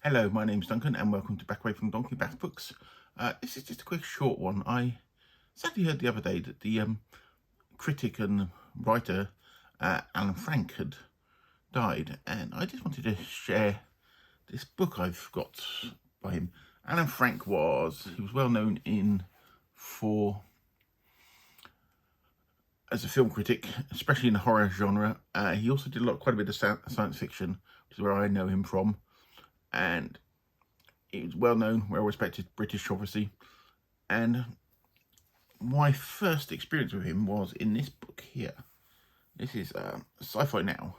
Hello, my name's Duncan and welcome to Back Away from Donkey Back Books. This is just a quick short one. I sadly heard the other day that the critic and writer Alan Frank had died, and I just wanted to share this book I've got by him. Alan Frank was well known as a film critic, especially in the horror genre. He also did quite a bit of science fiction, which is where I know him from. And he was well known, well respected British, obviously. And my first experience with him was in this book here. This is Sci-Fi now,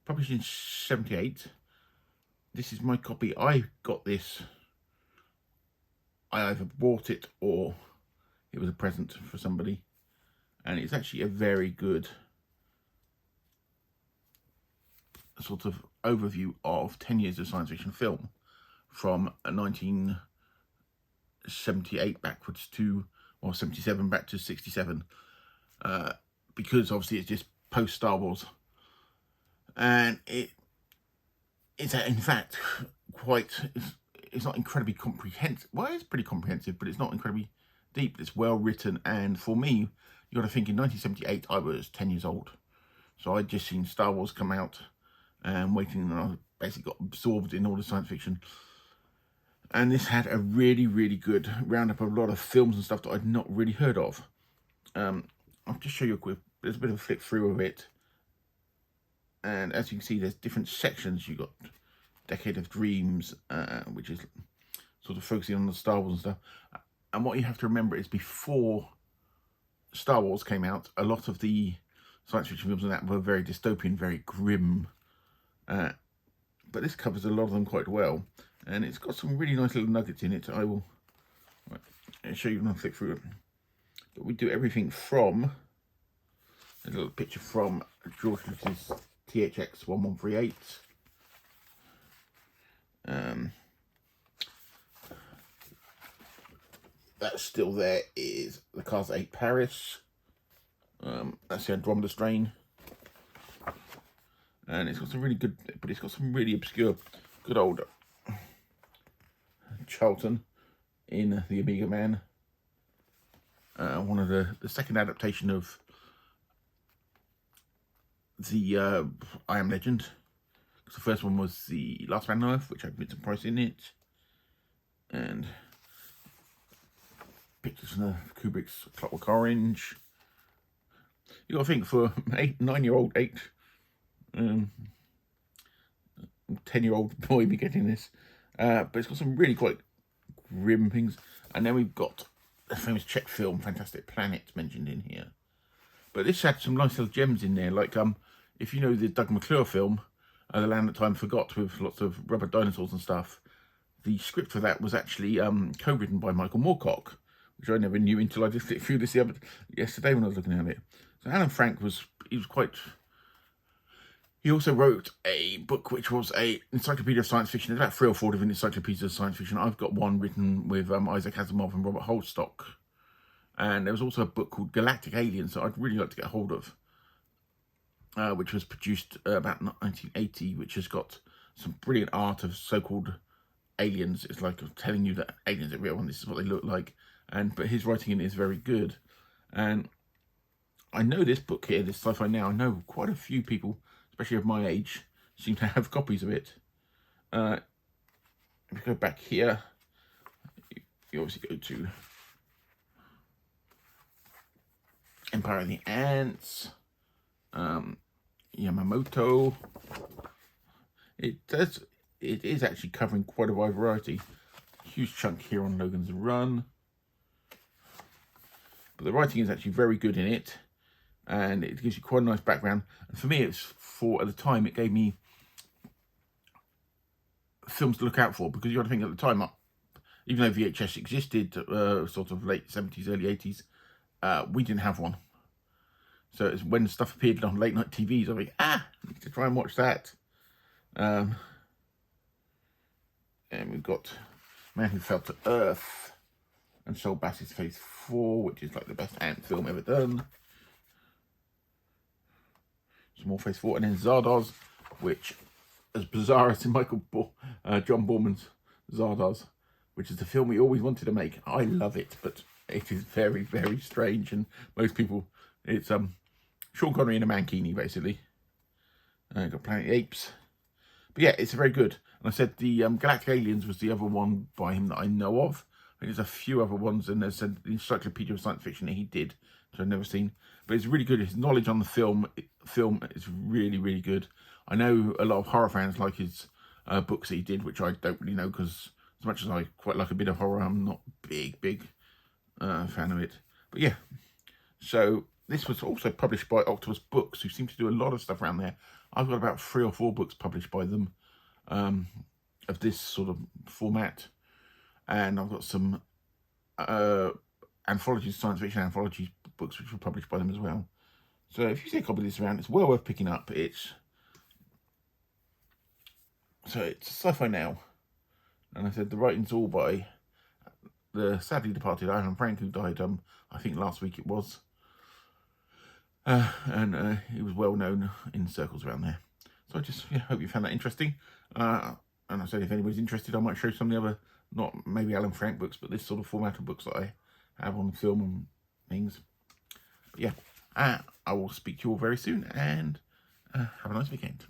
published in '78. This is my copy. I got this. I either bought it or it was a present for somebody. And it's actually a very good sort of overview of 10 years of science fiction film from 1978 backwards to, or 77 back to 67, because obviously it's just post Star Wars, and it's in fact it's not incredibly comprehensive. Well, it's pretty comprehensive, but it's not incredibly deep. It's well written, and for me, you got to think in 1978 I was 10 years old, so I'd just seen Star Wars come out and waiting, and I basically got absorbed in all the science fiction. And this had a really, really good roundup of a lot of films and stuff that I'd not really heard of. I'll just show you there's a bit of a flip through of it. And as you can see, there's different sections. You got Decade of Dreams, which is sort of focusing on the Star Wars and stuff. And what you have to remember is before Star Wars came out, a lot of the science fiction films and that were very dystopian, very grim. But this covers a lot of them quite well, and it's got some really nice little nuggets in it. I'll show you when I flick through it. But we do everything from a little picture from George Lucas's THX 1138. That's still there is the Cars 8 Paris. That's the Andromeda Strain. And it's got some really good, but it's got some really obscure, good old Charlton in the Omega Man. One of the second adaptation of the I Am Legend. The first one was the Last Man on Earth, which had Vincent Price in it, and pictures from Kubrick's Clockwork Orange. You got to think for 9-year-old 10-year-old boy be getting this, but it's got some really quite grim things. And then we've got the famous Czech film Fantastic Planet mentioned in here, but this had some nice little gems in there, like if you know the Doug McClure film, The Land That Time Forgot, with lots of rubber dinosaurs and stuff. The script for that was actually co-written by Michael Moorcock, which I never knew until I just flipped through this yesterday when I was looking at it. So Alan Frank he also wrote a book which was an encyclopedia of science fiction. There's about 3 or 4 different encyclopedias of science fiction. I've got one written with Isaac Asimov and Robert Holstock. And there was also a book called Galactic Aliens that I'd really like to get a hold of, which was produced about 1980, which has got some brilliant art of so-called aliens. It's like telling you that aliens are real and this is what they look like. But his writing in it is very good. And I know this book here, this Sci-Fi Now, I know quite a few people, especially of my age, seem to have copies of it. If we go back here, you obviously go to Empire of the Ants, Yamamoto. It is actually covering quite a wide variety. Huge chunk here on Logan's Run. But the writing is actually very good in it, and it gives you quite a nice background. And for me, at the time, it gave me films to look out for, because you got to think at the time, even though VHS existed, sort of late 70s, early 80s, we didn't have one. So it's when stuff appeared on late night TVs, I was like, I need to try and watch that. And we've got Man Who Fell to Earth and Saul Bass's Phase 4, which is like the best ant film ever done. Some more Phase 4, and then Zardoz, which as bizarre as Michael John Borman's Zardoz, which is the film we always wanted to make. I love it, but it is very, very strange, and most people, it's Sean Connery in a mankini, basically. Got Planet of the Apes. But yeah, it's very good. And I said the Galactic Aliens was the other one by him that I know of. I think there's a few other ones, and there's the Encyclopedia of Science Fiction that he did, which I've never seen. But it's really good. His knowledge on the film is really, really good. I know a lot of horror fans like his books that he did, which I don't really know, because as much as I quite like a bit of horror, I'm not big fan of it. But yeah, so this was also published by Octopus Books, who seem to do a lot of stuff around there. I've got about 3 or 4 books published by them of this sort of format. And I've got some anthologies, science fiction anthologies books, which were published by them as well. So if you see a copy of this around, it's well worth picking up. It's Sci-Fi now. And I said the writing's all by the sadly departed Ivan Frank, who died, I think last week it was. And he was well known in circles around there. So I just hope you found that interesting. And I said if anybody's interested, I might show some of the other, not maybe Alan Frank books, but this sort of format of books that I have on film and things. But yeah, I will speak to you all very soon, and have a nice weekend.